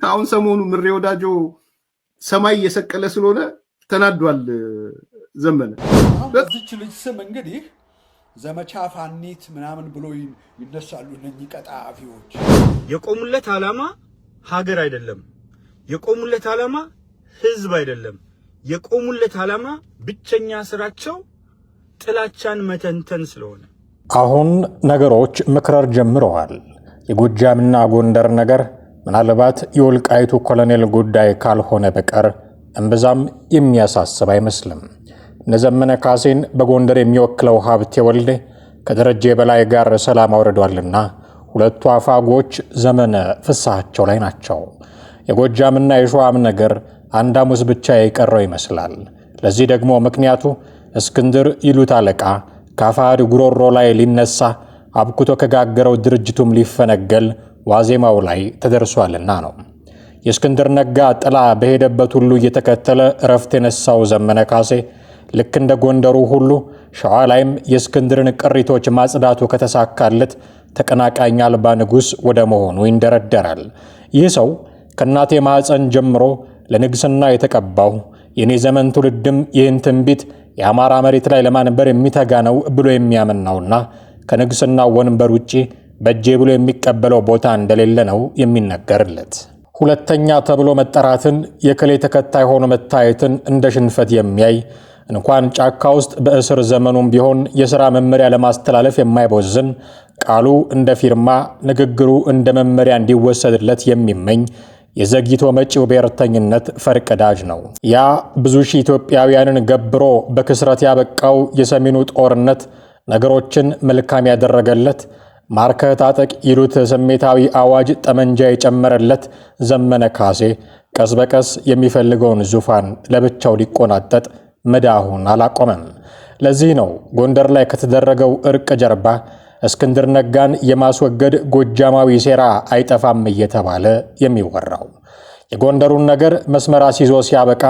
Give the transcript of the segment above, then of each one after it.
አሁን ሰሞኑ ምሬ ወዳጆ ሰማይ እየሰቀለ ስለሆነ ተናዷል ዘመነ። በዚች ልጅ ስም እንግዲህ ዘመቻ ፋኒት ምናምን ብሎ ይነሳሉ እነኚህ ቀጣፊዎች። የቆሙለት ዓላማ ሀገር አይደለም፣ የቆሙለት ዓላማ ህዝብ አይደለም። የቆሙለት ዓላማ ብቸኛ ስራቸው ጥላቻን መተንተን ስለሆነ አሁን ነገሮች መክረር ጀምረዋል። የጎጃምና ጎንደር ነገር ምናልባት የወልቃይቱ ኮሎኔል ጉዳይ ካልሆነ በቀር እምብዛም የሚያሳስብ አይመስልም። እነዘመነ ካሴን በጎንደር የሚወክለው ሀብቴ ወልዴ ከደረጀ በላይ ጋር ሰላም አውርዷልና ሁለቱ አፋጎች ዘመነ ፍሳቸው ላይ ናቸው። የጎጃምና የሸዋም ነገር አንድ ሐሙስ ብቻ የቀረው ይመስላል። ለዚህ ደግሞ ምክንያቱ እስክንድር ይሉት አለቃ ከአፋሕድ ጉሮሮ ላይ ሊነሳ አብኩቶ ከጋገረው ድርጅቱም ሊፈነገል ዋዜማው ላይ ተደርሷልና ነው። የእስክንድር ነጋ ጥላ በሄደበት ሁሉ እየተከተለ እረፍት የነሳው ዘመነ ካሴ ልክ እንደ ጎንደሩ ሁሉ ሸዋ ላይም የእስክንድርን ቅሪቶች ማጽዳቱ ከተሳካለት ተቀናቃኝ አልባ ንጉሥ ወደ መሆኑ ይንደረደራል። ይህ ሰው ከእናቴ ማኅፀን ጀምሮ ለንግሥና የተቀባው የኔ ዘመን ትውልድም ይህን ትንቢት የአማራ መሬት ላይ ለማንበር የሚተጋ ነው ብሎ የሚያምን ነውና ከንግሥና ወንበር ውጪ በእጄ ብሎ የሚቀበለው ቦታ እንደሌለ ነው የሚነገርለት። ሁለተኛ ተብሎ መጠራትን፣ የከሌ ተከታይ ሆኖ መታየትን እንደ ሽንፈት የሚያይ እንኳን ጫካ ውስጥ በእስር ዘመኑም ቢሆን የሥራ መመሪያ ለማስተላለፍ የማይቦዝን ቃሉ እንደ ፊርማ ንግግሩ እንደ መመሪያ እንዲወሰድለት የሚመኝ የዘግይቶ መጪው ብሔርተኝነት ፈርቀዳጅ ነው። ያ ብዙ ሺህ ኢትዮጵያውያንን ገብሮ በክስረት ያበቃው የሰሜኑ ጦርነት ነገሮችን መልካም ያደረገለት ማርከህ ታጠቅ ይሉት ስሜታዊ አዋጅ ጠመንጃ የጨመረለት ዘመነ ካሴ ቀስ በቀስ የሚፈልገውን ዙፋን ለብቻው ሊቆናጠጥ መዳሁን አላቆመም። ለዚህ ነው ጎንደር ላይ ከተደረገው እርቅ ጀርባ እስክንድር ነጋን የማስወገድ ጎጃማዊ ሴራ አይጠፋም እየተባለ የሚወራው። የጎንደሩን ነገር መስመር አስይዞ ሲያበቃ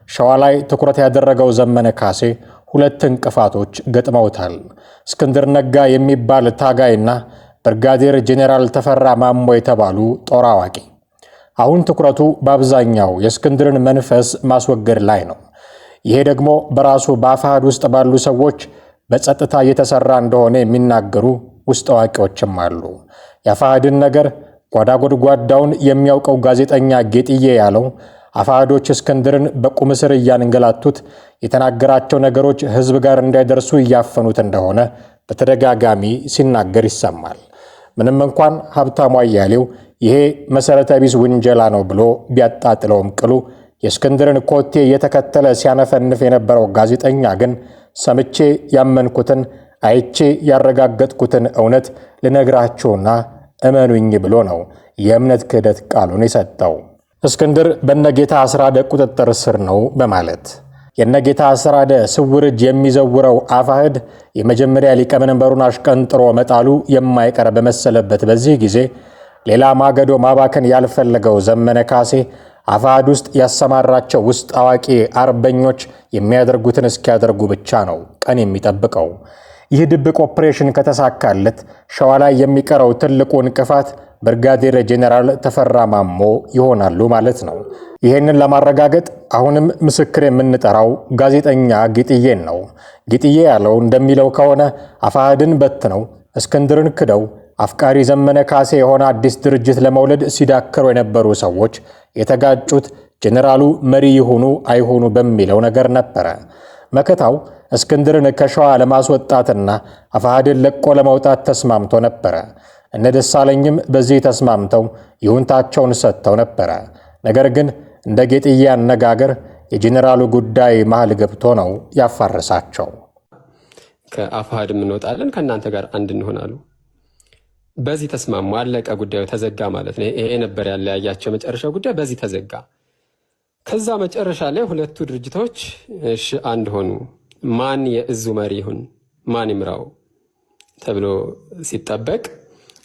ሸዋ ላይ ትኩረት ያደረገው ዘመነ ካሴ ሁለት እንቅፋቶች ገጥመውታል። እስክንድር ነጋ የሚባል ታጋይና ብርጋዴር ጄኔራል ተፈራ ማሞ የተባሉ ጦር አዋቂ። አሁን ትኩረቱ በአብዛኛው የእስክንድርን መንፈስ ማስወገድ ላይ ነው። ይሄ ደግሞ በራሱ በአፋሕድ ውስጥ ባሉ ሰዎች በጸጥታ እየተሰራ እንደሆነ የሚናገሩ ውስጥ አዋቂዎችም አሉ። የአፋሕድን ነገር ጓዳ ጎድጓዳውን የሚያውቀው ጋዜጠኛ ጌጥዬ ያለው አፋሕዶች እስክንድርን በቁም እስር እያንገላቱት የተናገራቸው ነገሮች ሕዝብ ጋር እንዳይደርሱ እያፈኑት እንደሆነ በተደጋጋሚ ሲናገር ይሰማል። ምንም እንኳን ሀብታሙ አያሌው ይሄ መሰረተ ቢስ ውንጀላ ነው ብሎ ቢያጣጥለውም ቅሉ የእስክንድርን ኮቴ እየተከተለ ሲያነፈንፍ የነበረው ጋዜጠኛ ግን ሰምቼ ያመንኩትን አይቼ ያረጋገጥኩትን እውነት ልነግራችሁና እመኑኝ ብሎ ነው የእምነት ክህደት ቃሉን የሰጠው። እስክንድር በነጌታ አስራደ ቁጥጥር ስር ነው በማለት የነጌታ አስራደ ስውር እጅ የሚዘውረው አፋሕድ የመጀመሪያ ሊቀመንበሩን አሽቀንጥሮ መጣሉ የማይቀር በመሰለበት በዚህ ጊዜ ሌላ ማገዶ ማባከን ያልፈለገው ዘመነ ካሴ አፋሕድ ውስጥ ያሰማራቸው ውስጥ አዋቂ አርበኞች የሚያደርጉትን እስኪያደርጉ ብቻ ነው ቀን የሚጠብቀው። ይህ ድብቅ ኦፕሬሽን ከተሳካለት ሸዋ ላይ የሚቀረው ትልቁ እንቅፋት ብርጋዴር ጄኔራል ተፈራ ማሞ ይሆናሉ ማለት ነው። ይህንን ለማረጋገጥ አሁንም ምስክር የምንጠራው ጋዜጠኛ ጌጥዬን ነው። ጌጥዬ ያለው እንደሚለው ከሆነ አፋሕድን በትነው እስክንድርን ክደው አፍቃሪ ዘመነ ካሴ የሆነ አዲስ ድርጅት ለመውለድ ሲዳከሩ የነበሩ ሰዎች የተጋጩት ጄኔራሉ መሪ ይሁኑ አይሁኑ በሚለው ነገር ነበረ። መከታው እስክንድርን ከሸዋ ለማስወጣትና አፋሕድን ለቆ ለመውጣት ተስማምቶ ነበረ። እነ ደሳለኝም በዚህ ተስማምተው ይሁንታቸውን ሰጥተው ነበረ። ነገር ግን እንደ ጌጥዬ አነጋገር የጄኔራሉ ጉዳይ መሃል ገብቶ ነው ያፋረሳቸው። ከአፋሕድም እንወጣለን ከእናንተ ጋር አንድ እንሆናሉ። በዚህ ተስማሙ፣ አለቀ፣ ጉዳዩ ተዘጋ ማለት ነው። ይሄ ነበር ያለያያቸው መጨረሻ ጉዳይ በዚህ ተዘጋ። ከዛ መጨረሻ ላይ ሁለቱ ድርጅቶች እሺ አንድ ሆኑ። ማን የእዙ መሪ ይሁን ማን ይምራው ተብሎ ሲጠበቅ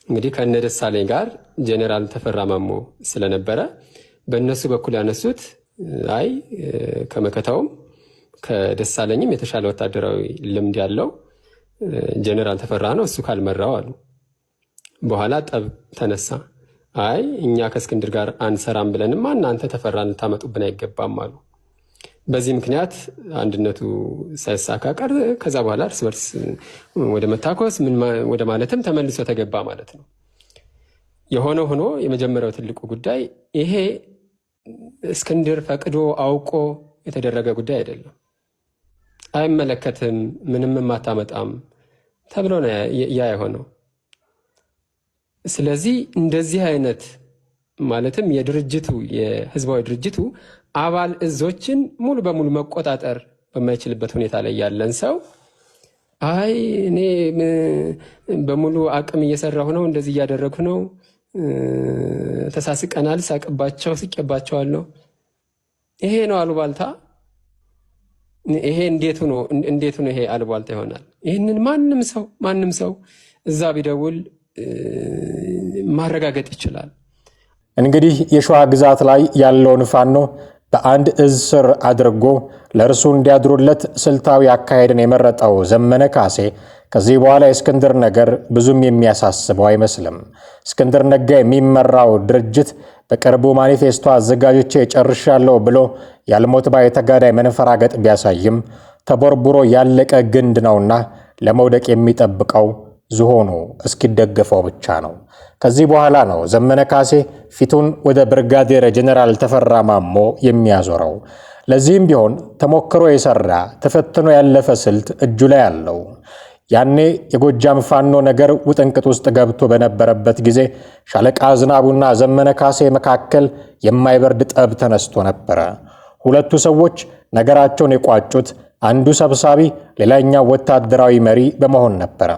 እንግዲህ ከነደሳለኝ ጋር ጄኔራል ተፈራ ማሞ ስለነበረ በእነሱ በኩል ያነሱት አይ ከመከታውም ከደሳለኝም የተሻለ ወታደራዊ ልምድ ያለው ጄኔራል ተፈራ ነው፣ እሱ ካልመራው አሉ። በኋላ ጠብ ተነሳ። አይ እኛ ከእስክንድር ጋር አንሰራም ብለንማ እናንተ ተፈራን ልታመጡብን አይገባም አሉ። በዚህ ምክንያት አንድነቱ ሳይሳካ ቀር ከዛ በኋላ እርስ በርስ ወደ መታኮስ ወደ ማለትም ተመልሶ ተገባ ማለት ነው። የሆነ ሆኖ የመጀመሪያው ትልቁ ጉዳይ ይሄ እስክንድር ፈቅዶ አውቆ የተደረገ ጉዳይ አይደለም። አይመለከትም፣ ምንም አታመጣም ተብሎ ነው ያ የሆነው። ስለዚህ እንደዚህ አይነት ማለትም የህዝባዊ ድርጅቱ አባል እዞችን ሙሉ በሙሉ መቆጣጠር በማይችልበት ሁኔታ ላይ ያለን ሰው አይ እኔ በሙሉ አቅም እየሰራሁ ነው፣ እንደዚህ እያደረግሁ ነው፣ ተሳስቀናል፣ ሳቅባቸው ስቄባቸዋለሁ፣ ይሄ ነው አሉባልታ። ይሄ እንዴት ነው ይሄ አሉባልታ ይሆናል? ይህንን ማንም ሰው እዛ ቢደውል ማረጋገጥ ይችላል። እንግዲህ የሸዋ ግዛት ላይ ያለውን ፋኖ በአንድ እዝ ስር አድርጎ ለእርሱ እንዲያድሩለት ስልታዊ አካሄድን የመረጠው ዘመነ ካሴ ከዚህ በኋላ የእስክንድር ነገር ብዙም የሚያሳስበው አይመስልም። እስክንድር ነጋ የሚመራው ድርጅት በቅርቡ ማኒፌስቶ አዘጋጅቼ ጨርሻለሁ ብሎ ያልሞት ባይ ተጋዳይ መንፈራገጥ ቢያሳይም ተቦርቡሮ ያለቀ ግንድ ነውና ለመውደቅ የሚጠብቀው ዝሆኑ እስኪደገፈው ብቻ ነው። ከዚህ በኋላ ነው ዘመነ ካሴ ፊቱን ወደ ብርጋዴር ጀነራል ተፈራ ማሞ የሚያዞረው። ለዚህም ቢሆን ተሞክሮ የሰራ ተፈትኖ ያለፈ ስልት እጁ ላይ አለው። ያኔ የጎጃም ፋኖ ነገር ውጥንቅጥ ውስጥ ገብቶ በነበረበት ጊዜ ሻለቃ ዝናቡና ዘመነ ካሴ መካከል የማይበርድ ጠብ ተነስቶ ነበረ። ሁለቱ ሰዎች ነገራቸውን የቋጩት አንዱ ሰብሳቢ ሌላኛው ወታደራዊ መሪ በመሆን ነበረ።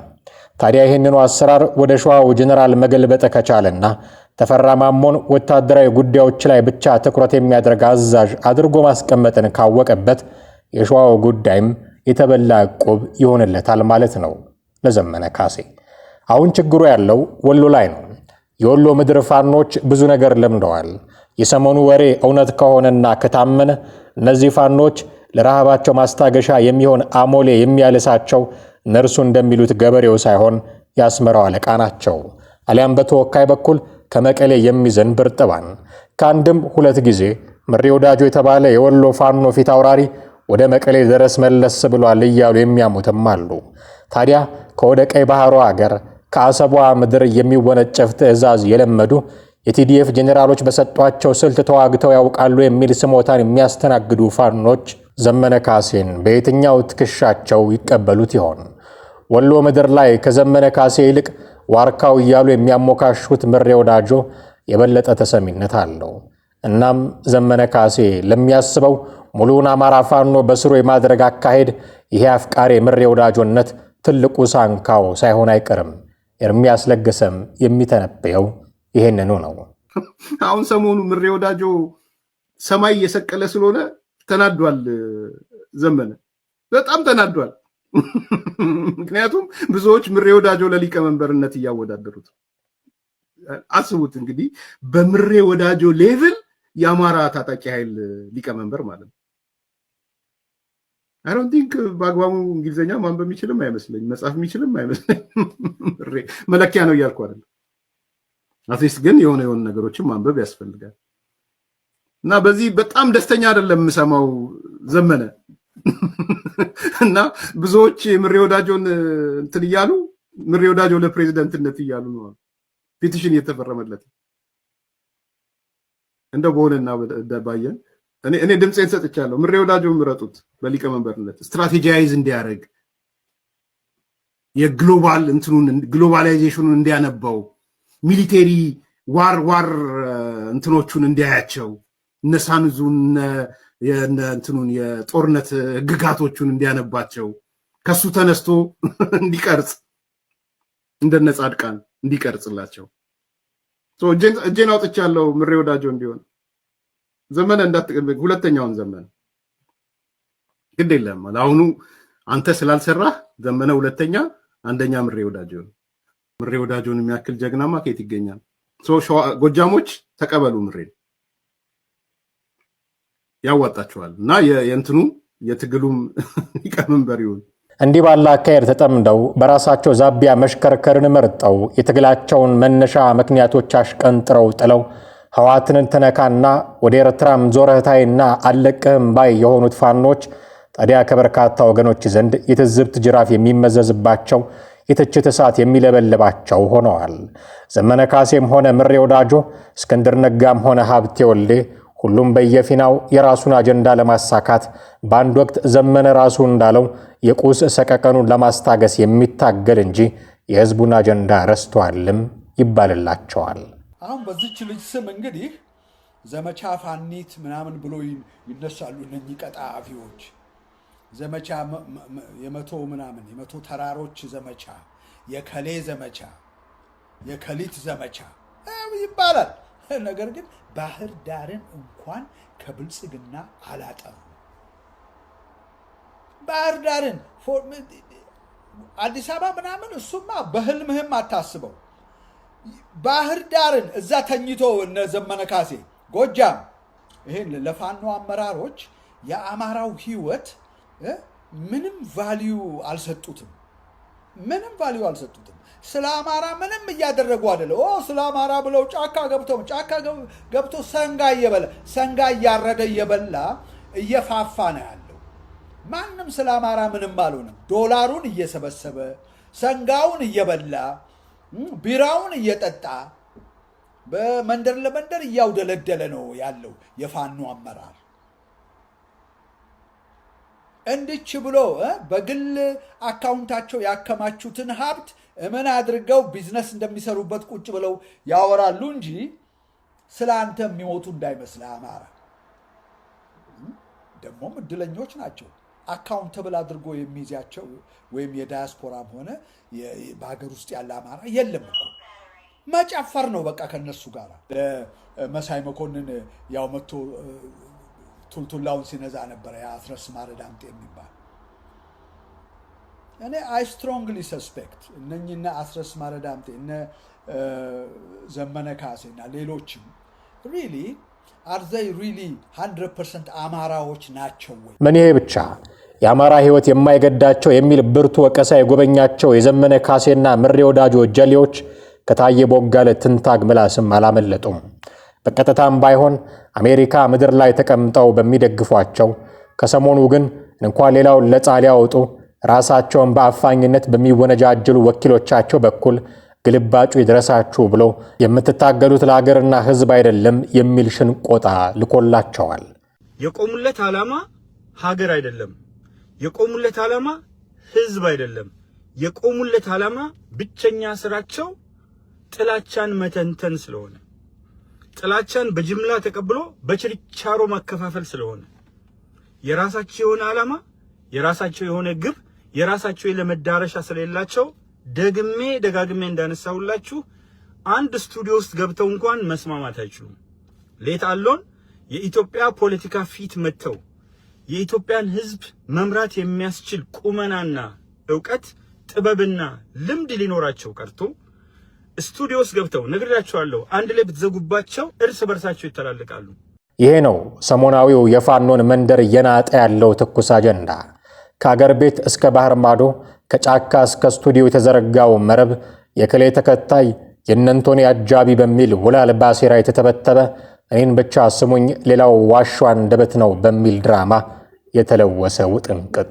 ታዲያ ይህንኑ አሰራር ወደ ሸዋው ጀነራል መገልበጥ ከቻለና ተፈራ ማሞን ወታደራዊ ጉዳዮች ላይ ብቻ ትኩረት የሚያደርግ አዛዥ አድርጎ ማስቀመጥን ካወቀበት የሸዋው ጉዳይም የተበላ ዕቁብ ይሆንለታል ማለት ነው ለዘመነ ካሴ። አሁን ችግሩ ያለው ወሎ ላይ ነው። የወሎ ምድር ፋኖች ብዙ ነገር ለምደዋል። የሰሞኑ ወሬ እውነት ከሆነና ከታመነ እነዚህ ፋኖች ለረሃባቸው ማስታገሻ የሚሆን አሞሌ የሚያልሳቸው እነርሱ እንደሚሉት ገበሬው ሳይሆን ያስመራው አለቃ ናቸው። አሊያም በተወካይ በኩል ከመቀሌ የሚዘንብ እርጥባን። ከአንድም ሁለት ጊዜ ምሬ ወዳጆ የተባለ የወሎ ፋኖ ፊት አውራሪ ወደ መቀሌ ድረስ መለስ ብሏል እያሉ የሚያሙትም አሉ። ታዲያ ከወደ ቀይ ባህሩ አገር ከአሰቧ ምድር የሚወነጨፍ ትዕዛዝ የለመዱ የቲዲኤፍ ጄኔራሎች በሰጧቸው ስልት ተዋግተው ያውቃሉ የሚል ስሞታን የሚያስተናግዱ ፋኖች ዘመነ ካሴን በየትኛው ትከሻቸው ይቀበሉት ይሆን? ወሎ ምድር ላይ ከዘመነ ካሴ ይልቅ ዋርካው እያሉ የሚያሞካሹት ምሬ ወዳጆ የበለጠ ተሰሚነት አለው። እናም ዘመነ ካሴ ለሚያስበው ሙሉውን አማራ ፋኖ በስሩ የማድረግ አካሄድ ይሄ አፍቃሪ ምሬ ወዳጆነት ትልቁ ሳንካው ሳይሆን አይቀርም። ኤርሚያስ ለገሰም የሚተነበየው ይሄንኑ ነው። አሁን ሰሞኑ ምሬ ወዳጆ ሰማይ እየሰቀለ ስለሆነ ተናዷል። ዘመነ በጣም ተናዷል። ምክንያቱም ብዙዎች ምሬ ወዳጆ ለሊቀመንበርነት እያወዳደሩት። አስቡት እንግዲህ በምሬ ወዳጆ ሌቭል የአማራ ታጣቂ ኃይል ሊቀመንበር ማለት ነው። አይ ዶንት ቲንክ በአግባቡ እንግሊዝኛ ማንበብ የሚችልም አይመስለኝ፣ መጻፍ የሚችልም አይመስለኝ። መለኪያ ነው እያልኩ አይደለም። አትሊስት ግን የሆነ ነገሮችን ማንበብ ያስፈልጋል። እና በዚህ በጣም ደስተኛ አይደለም የምሰማው ዘመነ። እና ብዙዎች ምሬ ወዳጆን እንትን እያሉ ምሬ ወዳጆ ለፕሬዝዳንትነት እያሉ ነው ፒቲሽን እየተፈረመለት። እንደው በሆነና ባየን እኔ ድምፄን ሰጥቻለሁ። ምሬ ወዳጆ ምረጡት በሊቀመንበርነት ስትራቴጂያይዝ እንዲያደርግ የግሎባል ግሎባላይዜሽኑን እንዲያነባው ሚሊቴሪ ዋር እንትኖቹን እንዲያያቸው እነሳንዙን እንትኑን የጦርነት ግጋቶቹን እንዲያነባቸው ከሱ ተነስቶ እንዲቀርጽ እንደነ ጻድቃን እንዲቀርጽላቸው እጄን አውጥቻለሁ ምሬ ወዳጆ እንዲሆን። ዘመነ እንዳትቀበል ሁለተኛውን ዘመነ ግድ የለም አሁኑ አንተ ስላልሰራህ ዘመነ ሁለተኛ፣ አንደኛ ምሬ ወዳጆ። ምሬ ወዳጆን የሚያክል ጀግናማ ከየት ይገኛል? ጎጃሞች ተቀበሉ፣ ምሬ ያዋጣቸዋል እና የእንትኑ የትግሉም ሊቀመንበር ይሁን። እንዲህ ባለ አካሄድ ተጠምደው በራሳቸው ዛቢያ መሽከርከርን መርጠው የትግላቸውን መነሻ ምክንያቶች አሽቀንጥረው ጥለው ህወሓትን ተነካና ወደ ኤርትራም ዞረህታይና አለቅህም ባይ የሆኑት ፋኖች ታዲያ ከበርካታ ወገኖች ዘንድ የትዝብት ጅራፍ የሚመዘዝባቸው የትችት እሳት የሚለበልባቸው ሆነዋል። ዘመነ ካሴም ሆነ ምሬ ወዳጆ፣ እስክንድር ነጋም ሆነ ሀብቴ ወልዴ ሁሉም በየፊናው የራሱን አጀንዳ ለማሳካት በአንድ ወቅት ዘመነ ራሱ እንዳለው የቁስ ሰቀቀኑን ለማስታገስ የሚታገል እንጂ የህዝቡን አጀንዳ ረስቷልም ይባልላቸዋል። አሁን በዚች ልጅ ስም እንግዲህ ዘመቻ ፋኒት ምናምን ብሎ ይነሳሉ እነኚህ ቀጣፊዎች። ዘመቻ የመቶ ተራሮች ዘመቻ፣ የከሌ ዘመቻ፣ የከሊት ዘመቻ ይባላል። ነገር ግን ባህር ዳርን እንኳን ከብልጽግና አላጠሩ። ባህር ዳርን አዲስ አበባ ምናምን እሱማ በህልምህም አታስበው። ባህር ዳርን እዛ ተኝቶ እነ ዘመነ ካሴ ጎጃም ይሄን ለፋኖ አመራሮች የአማራው ህይወት ምንም ቫልዩ አልሰጡትም። ስለ አማራ ምንም እያደረጉ አይደለም። ስለ አማራ ብለው ጫካ ገብቶ ሰንጋ እያረደ እየበላ እየፋፋ ነው ያለው። ማንም ስለ አማራ ምንም አልሆነም። ዶላሩን እየሰበሰበ ሰንጋውን እየበላ ቢራውን እየጠጣ በመንደር ለመንደር እያውደለደለ ነው ያለው የፋኖ አመራር። እንድች ብሎ በግል አካውንታቸው ያከማቹትን ሀብት ምን አድርገው ቢዝነስ እንደሚሰሩበት ቁጭ ብለው ያወራሉ እንጂ ስለ አንተ የሚሞቱ እንዳይመስል። አማራ ደግሞም እድለኞች ናቸው። አካውንተብል አድርጎ የሚይዛቸው ወይም የዳያስፖራም ሆነ በሀገር ውስጥ ያለ አማራ የለም እኮ መጨፈር ነው በቃ ከነሱ ጋር። መሳይ መኮንን ያው መጥቶ ቱልቱላውን ሲነዛ ነበረ የአስረስ ማረ ዳምጤ የሚባል። እኔ አይ ስትሮንግሊ ሰስፔክት እነኝና አስረስ ማረ ዳምጤ እነ ዘመነ ካሴና ሌሎችም ሪሊ አር ዘይ ሪሊ 100% አማራዎች ናቸው ወይ? ምን ይሄ ብቻ የአማራ ህይወት የማይገዳቸው የሚል ብርቱ ወቀሳ የጎበኛቸው የዘመነ ካሴና ምሬ ወዳጆ ጀሌዎች ከታየ ቦጋለ ትንታግ ምላስም አላመለጡም። በቀጥታም ባይሆን አሜሪካ ምድር ላይ ተቀምጠው በሚደግፏቸው ከሰሞኑ ግን እንኳን ሌላውን ለጻ ሊያወጡ ራሳቸውን በአፋኝነት በሚወነጃጅሉ ወኪሎቻቸው በኩል ግልባጩ ይድረሳችሁ ብሎ የምትታገሉት ለሀገርና ህዝብ አይደለም የሚል ሽንቆጣ ልኮላቸዋል። የቆሙለት ዓላማ ሀገር አይደለም፣ የቆሙለት ዓላማ ህዝብ አይደለም። የቆሙለት ዓላማ ብቸኛ ስራቸው ጥላቻን መተንተን ስለሆነ፣ ጥላቻን በጅምላ ተቀብሎ በችርቻሮ ማከፋፈል ስለሆነ፣ የራሳቸው የሆነ ዓላማ፣ የራሳቸው የሆነ ግብ፣ የራሳቸው ለመዳረሻ ስለሌላቸው ደጋግሜ እንዳነሳውላችሁ አንድ ስቱዲዮ ውስጥ ገብተው እንኳን መስማማት አይችሉም። ሌት አሎን የኢትዮጵያ ፖለቲካ ፊት መተው የኢትዮጵያን ህዝብ መምራት የሚያስችል ቁመናና ዕውቀት ጥበብና ልምድ ሊኖራቸው ቀርቶ ስቱዲዮ ውስጥ ገብተው ነግሬያቸዋለሁ፣ አንድ ላይ ብትዘጉባቸው እርስ በርሳቸው ይተላለቃሉ። ይሄ ነው ሰሞናዊው የፋኖን መንደር እየናጠ ያለው ትኩስ አጀንዳ። ከአገር ቤት እስከ ባህር ማዶ ከጫካ እስከ ስቱዲዮ የተዘረጋው መረብ የክሌ ተከታይ የእነንቶኒ አጃቢ በሚል ውል አልባ ሴራ የተተበተበ እኔን ብቻ ስሙኝ ሌላው ዋሻ አንደበት ነው በሚል ድራማ የተለወሰ ውጥንቅጥ